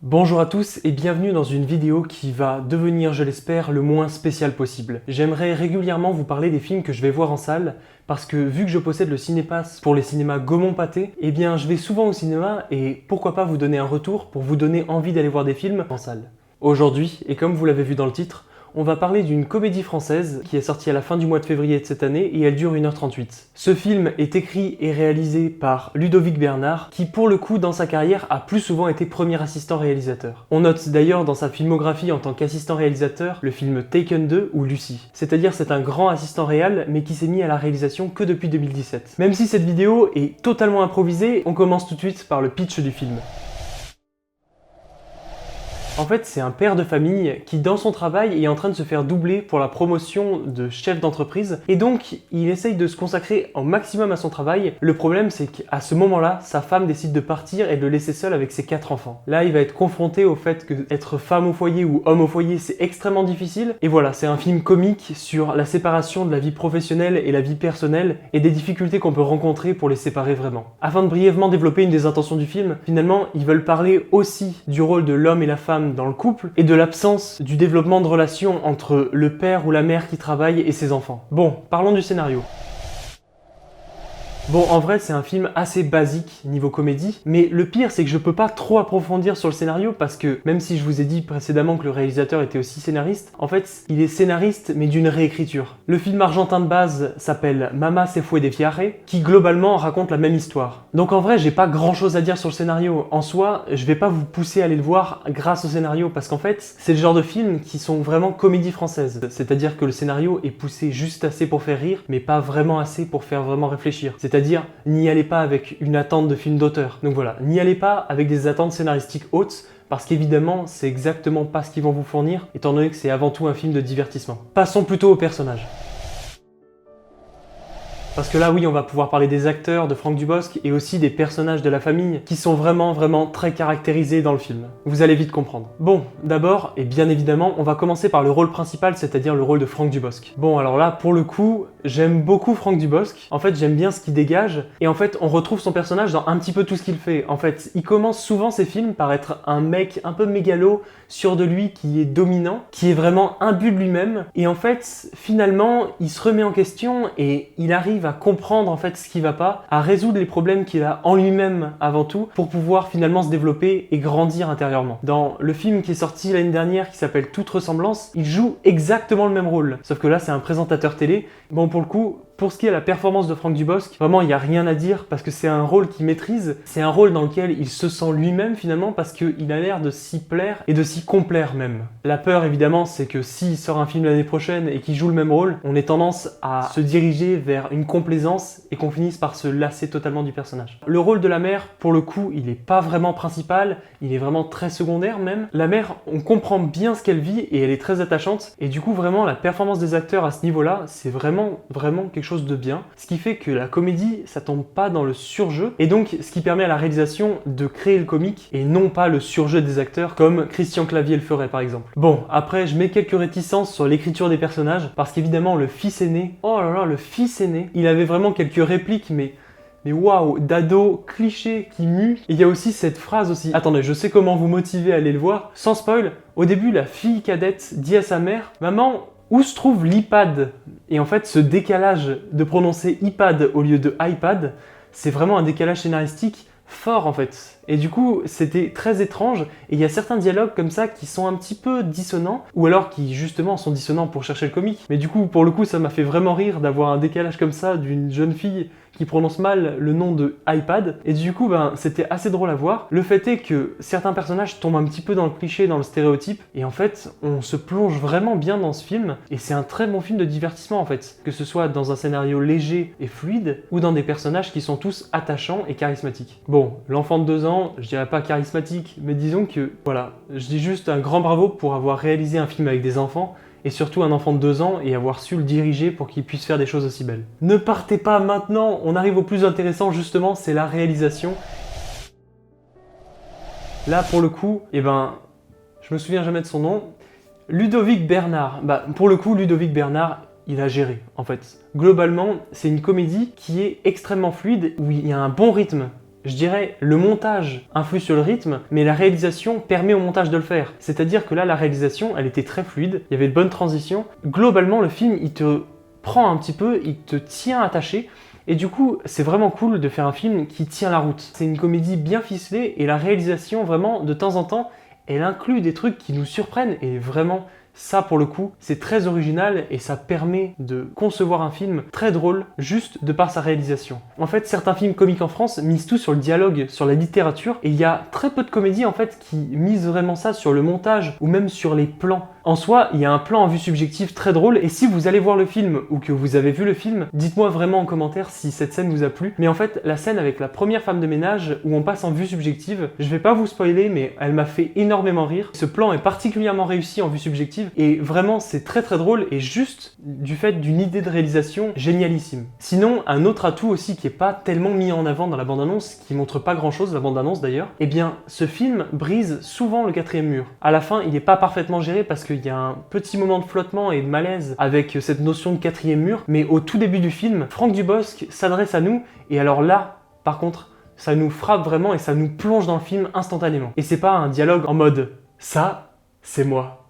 Bonjour à tous et bienvenue dans une vidéo qui va devenir, je l'espère, le moins spécial possible. J'aimerais régulièrement vous parler des films que je vais voir en salle parce que vu que je possède le Cinépass pour les cinémas Gaumont-Pathé, eh bien je vais souvent au cinéma et pourquoi pas vous donner un retour pour vous donner envie d'aller voir des films en salle. Aujourd'hui, et comme vous l'avez vu dans le titre, on va parler d'une comédie française qui est sortie à la fin du mois de février de cette année et elle dure 1h38. Ce film est écrit et réalisé par Ludovic Bernard qui pour le coup dans sa carrière a plus souvent été premier assistant réalisateur. On note d'ailleurs dans sa filmographie en tant qu'assistant réalisateur le film Taken 2 ou Lucie. C'est-à-dire c'est un grand assistant réal mais qui s'est mis à la réalisation que depuis 2017. Même si cette vidéo est totalement improvisée, on commence tout de suite par le pitch du film. En fait, c'est un père de famille qui, dans son travail, est en train de se faire doubler pour la promotion de chef d'entreprise. Et donc, il essaye de se consacrer au maximum à son travail. Le problème, c'est qu'à ce moment-là, sa femme décide de partir et de le laisser seul avec ses 4 enfants. Là, il va être confronté au fait que être femme au foyer ou homme au foyer, c'est extrêmement difficile. Et voilà, c'est un film comique sur la séparation de la vie professionnelle et la vie personnelle et des difficultés qu'on peut rencontrer pour les séparer vraiment. Afin de brièvement développer une des intentions du film, finalement, ils veulent parler aussi du rôle de l'homme et la femme dans le couple et de l'absence du développement de relations entre le père ou la mère qui travaille et ses enfants. Bon, parlons du scénario. Bon, en vrai, c'est un film assez basique niveau comédie, mais le pire, c'est que je peux pas trop approfondir sur le scénario parce que, même si je vous ai dit précédemment que le réalisateur était aussi scénariste, en fait, il est scénariste, mais d'une réécriture. Le film argentin de base s'appelle Mamá se fue de viaje, qui globalement raconte la même histoire. Donc en vrai, j'ai pas grand chose à dire sur le scénario. En soi, je vais pas vous pousser à aller le voir grâce au scénario, parce qu'en fait, c'est le genre de films qui sont vraiment comédie française. C'est-à-dire que le scénario est poussé juste assez pour faire rire, mais pas vraiment assez pour faire vraiment réfléchir. C'est-à-dire, n'y allez pas avec une attente de film d'auteur. Donc voilà, n'y allez pas avec des attentes scénaristiques hautes, parce qu'évidemment, c'est exactement pas ce qu'ils vont vous fournir, étant donné que c'est avant tout un film de divertissement. Passons plutôt aux personnages. Parce que là, oui, on va pouvoir parler des acteurs, de Franck Dubosc, et aussi des personnages de la famille, qui sont vraiment très caractérisés dans le film. Vous allez vite comprendre. Bon, d'abord, et bien évidemment, on va commencer par le rôle principal, c'est-à-dire le rôle de Franck Dubosc. Bon, alors là, pour le coup, j'aime beaucoup Franck Dubosc. En fait, j'aime bien ce qu'il dégage, et en fait, on retrouve son personnage dans un petit peu tout ce qu'il fait. En fait, il commence souvent ses films par être un mec un peu mégalo, sûr de lui, qui est dominant, qui est vraiment imbu de lui-même, et en fait, finalement, il se remet en question, et il arrive à comprendre en fait ce qui va pas, à résoudre les problèmes qu'il a en lui-même avant tout, pour pouvoir finalement se développer et grandir intérieurement. Dans le film qui est sorti l'année dernière, qui s'appelle Toute ressemblance, il joue exactement le même rôle, sauf que là c'est un présentateur télé. Bon, pour le coup, pour ce qui est de la performance de Franck Dubosc, vraiment il n'y a rien à dire parce que c'est un rôle qu'il maîtrise, c'est un rôle dans lequel il se sent lui-même finalement parce qu'il a l'air de s'y plaire et de s'y complaire même. La peur évidemment c'est que s'il sort un film l'année prochaine et qu'il joue le même rôle, on ait tendance à se diriger vers une complaisance et qu'on finisse par se lasser totalement du personnage. Le rôle de la mère, pour le coup, il n'est pas vraiment principal, il est vraiment très secondaire même. La mère, on comprend bien ce qu'elle vit et elle est très attachante et du coup vraiment la performance des acteurs à ce niveau-là, c'est vraiment quelque chose de bien, ce qui fait que la comédie, ça tombe pas dans le surjeu, et donc ce qui permet à la réalisation de créer le comique, et non pas le surjeu des acteurs, comme Christian Clavier le ferait par exemple. Bon, après, je mets quelques réticences sur l'écriture des personnages, parce qu'évidemment, le fils aîné, oh là là, le fils aîné, il avait vraiment quelques répliques, mais waouh, d'ado cliché qui mue. Et il y a aussi cette phrase aussi. Attendez, je sais comment vous motiver à aller le voir. Sans spoil, au début, la fille cadette dit à sa mère, « Maman, où se trouve l'iPad ?» Et en fait, ce décalage de prononcer iPad au lieu de iPad, c'est vraiment un décalage scénaristique fort en fait. Et du coup, c'était très étrange, et il y a certains dialogues comme ça qui sont un petit peu dissonants, ou alors qui justement sont dissonants pour chercher le comique. Mais du coup, pour le coup, ça m'a fait vraiment rire d'avoir un décalage comme ça d'une jeune fille qui prononce mal le nom de iPad, et du coup, c'était assez drôle à voir. Le fait est que certains personnages tombent un petit peu dans le cliché, dans le stéréotype, et en fait, on se plonge vraiment bien dans ce film, et c'est un très bon film de divertissement en fait, que ce soit dans un scénario léger et fluide, ou dans des personnages qui sont tous attachants et charismatiques. Bon, l'enfant de 2 ans, je dirais pas charismatique, mais disons que, voilà, je dis juste un grand bravo pour avoir réalisé un film avec des enfants, et surtout un enfant de 2 ans, et avoir su le diriger pour qu'il puisse faire des choses aussi belles. Ne partez pas maintenant, on arrive au plus intéressant justement, c'est la réalisation. Là pour le coup, je me souviens jamais de son nom, Ludovic Bernard. Pour le coup, Ludovic Bernard, il a géré en fait. Globalement, c'est une comédie qui est extrêmement fluide, où il y a un bon rythme. Je dirais, le montage influe sur le rythme, mais la réalisation permet au montage de le faire. C'est-à-dire que là, la réalisation, elle était très fluide, il y avait de bonnes transitions. Globalement, le film, il te prend un petit peu, il te tient attaché. Et du coup, c'est vraiment cool de faire un film qui tient la route. C'est une comédie bien ficelée et la réalisation, vraiment, de temps en temps, elle inclut des trucs qui nous surprennent et vraiment, ça pour le coup, c'est très original et ça permet de concevoir un film très drôle juste de par sa réalisation. En fait, certains films comiques en France misent tout sur le dialogue, sur la littérature et il y a très peu de comédies en fait qui misent vraiment ça sur le montage ou même sur les plans. En soi, il y a un plan en vue subjective très drôle et si vous allez voir le film ou que vous avez vu le film, dites-moi vraiment en commentaire si cette scène vous a plu. Mais en fait, la scène avec la première femme de ménage où on passe en vue subjective, je vais pas vous spoiler mais elle m'a fait énormément rire. Ce plan est particulièrement réussi en vue subjective et vraiment c'est très drôle et juste du fait d'une idée de réalisation génialissime. Sinon, un autre atout aussi qui est pas tellement mis en avant dans la bande-annonce, qui montre pas grand-chose, la bande-annonce d'ailleurs, eh bien ce film brise souvent le quatrième mur. À la fin, il est pas parfaitement géré parce qu'il y a un petit moment de flottement et de malaise avec cette notion de quatrième mur, mais au tout début du film, Franck Dubosc s'adresse à nous et alors là, par contre, ça nous frappe vraiment et ça nous plonge dans le film instantanément. Et c'est pas un dialogue en mode « ça, c'est moi ».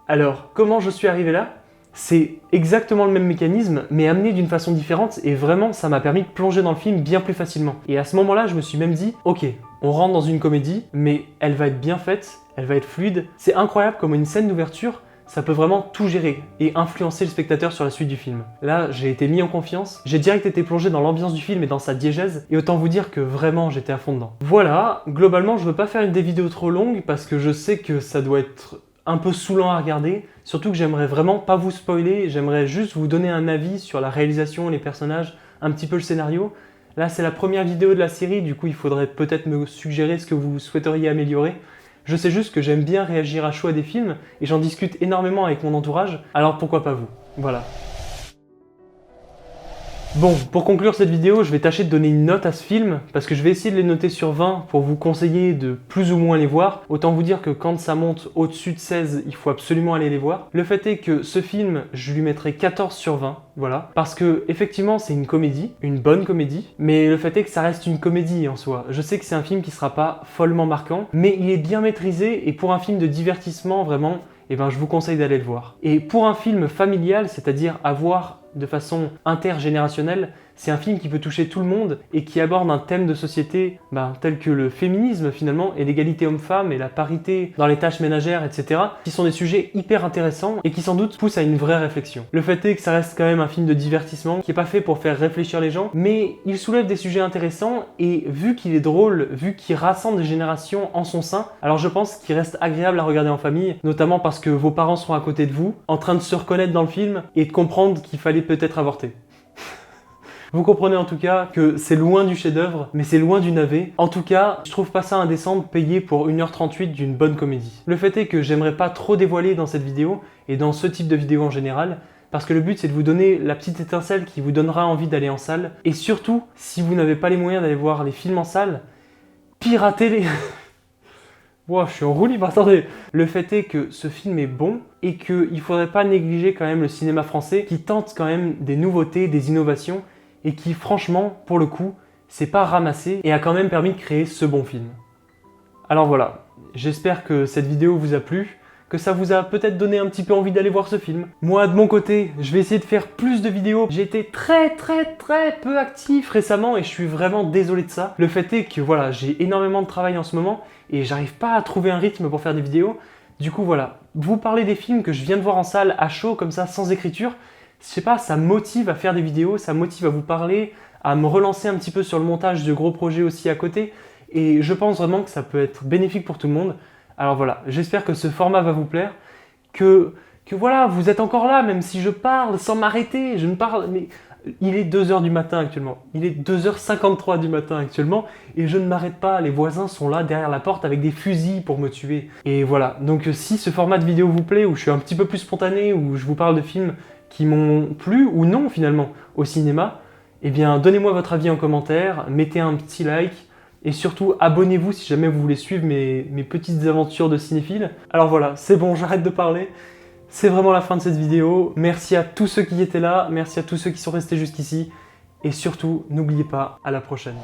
Alors, comment je suis arrivé là? C'est exactement le même mécanisme, mais amené d'une façon différente, et vraiment, ça m'a permis de plonger dans le film bien plus facilement. Et à ce moment-là, je me suis même dit, ok, on rentre dans une comédie, mais elle va être bien faite, elle va être fluide. C'est incroyable comment une scène d'ouverture, ça peut vraiment tout gérer et influencer le spectateur sur la suite du film. Là, j'ai été mis en confiance, j'ai direct été plongé dans l'ambiance du film et dans sa diégèse, et autant vous dire que vraiment, j'étais à fond dedans. Voilà, globalement, je veux pas faire des vidéos trop longues, parce que je sais que ça doit être un peu saoulant à regarder, surtout que j'aimerais vraiment pas vous spoiler, j'aimerais juste vous donner un avis sur la réalisation, les personnages, un petit peu le scénario. Là, c'est la première vidéo de la série, du coup, il faudrait peut-être me suggérer ce que vous souhaiteriez améliorer. Je sais juste que j'aime bien réagir à chaud à des films, et j'en discute énormément avec mon entourage, alors pourquoi pas vous? Voilà. Bon, pour conclure cette vidéo, je vais tâcher de donner une note à ce film, parce que je vais essayer de les noter sur 20 pour vous conseiller de plus ou moins les voir. Autant vous dire que quand ça monte au-dessus de 16, il faut absolument aller les voir. Le fait est que ce film, je lui mettrai 14 sur 20, voilà. Parce que, effectivement, c'est une comédie, une bonne comédie, mais le fait est que ça reste une comédie en soi. Je sais que c'est un film qui sera pas follement marquant, mais il est bien maîtrisé, et pour un film de divertissement, vraiment, eh ben, je vous conseille d'aller le voir. Et pour un film familial, c'est-à-dire à voir de façon intergénérationnelle, c'est un film qui peut toucher tout le monde et qui aborde un thème de société tel que le féminisme finalement et l'égalité homme-femme et la parité dans les tâches ménagères, etc. qui sont des sujets hyper intéressants et qui sans doute poussent à une vraie réflexion. Le fait est que ça reste quand même un film de divertissement qui est pas fait pour faire réfléchir les gens, mais il soulève des sujets intéressants et vu qu'il est drôle, vu qu'il rassemble des générations en son sein, alors je pense qu'il reste agréable à regarder en famille, notamment parce que vos parents seront à côté de vous, en train de se reconnaître dans le film et de comprendre qu'il fallait peut-être avorter. Vous comprenez en tout cas que c'est loin du chef-d'œuvre, mais c'est loin du navet. En tout cas, je trouve pas ça indécent de payer pour 1h38 d'une bonne comédie. Le fait est que j'aimerais pas trop dévoiler dans cette vidéo, et dans ce type de vidéo en général, parce que le but c'est de vous donner la petite étincelle qui vous donnera envie d'aller en salle. Et surtout, si vous n'avez pas les moyens d'aller voir les films en salle, piratez-les. Wow, je suis en roue libre, attendez. Le fait est que ce film est bon et qu'il ne faudrait pas négliger quand même le cinéma français qui tente quand même des nouveautés, des innovations et qui franchement, pour le coup, s'est pas ramassé et a quand même permis de créer ce bon film. Alors voilà, j'espère que cette vidéo vous a plu, que ça vous a peut-être donné un petit peu envie d'aller voir ce film. Moi, de mon côté, je vais essayer de faire plus de vidéos. J'ai été très peu actif récemment et je suis vraiment désolé de ça. Le fait est que voilà, j'ai énormément de travail en ce moment et j'arrive pas à trouver un rythme pour faire des vidéos. Du coup voilà, vous parlez des films que je viens de voir en salle à chaud comme ça, sans écriture. Je sais pas, ça me motive à faire des vidéos, ça me motive à vous parler, à me relancer un petit peu sur le montage de gros projets aussi à côté. Et je pense vraiment que ça peut être bénéfique pour tout le monde. Alors voilà, j'espère que ce format va vous plaire, que voilà, vous êtes encore là, même si je parle sans m'arrêter, je ne parle, mais il est 2h du matin actuellement, il est 2h53 du matin actuellement, et je ne m'arrête pas, les voisins sont là derrière la porte avec des fusils pour me tuer. Et voilà, donc si ce format de vidéo vous plaît, où je suis un petit peu plus spontané, où je vous parle de films qui m'ont plu ou non finalement au cinéma, eh bien donnez-moi votre avis en commentaire, mettez un petit like, et surtout, abonnez-vous si jamais vous voulez suivre mes petites aventures de cinéphile. Alors voilà, c'est bon, j'arrête de parler. C'est vraiment la fin de cette vidéo. Merci à tous ceux qui étaient là, merci à tous ceux qui sont restés jusqu'ici. Et surtout, n'oubliez pas, à la prochaine.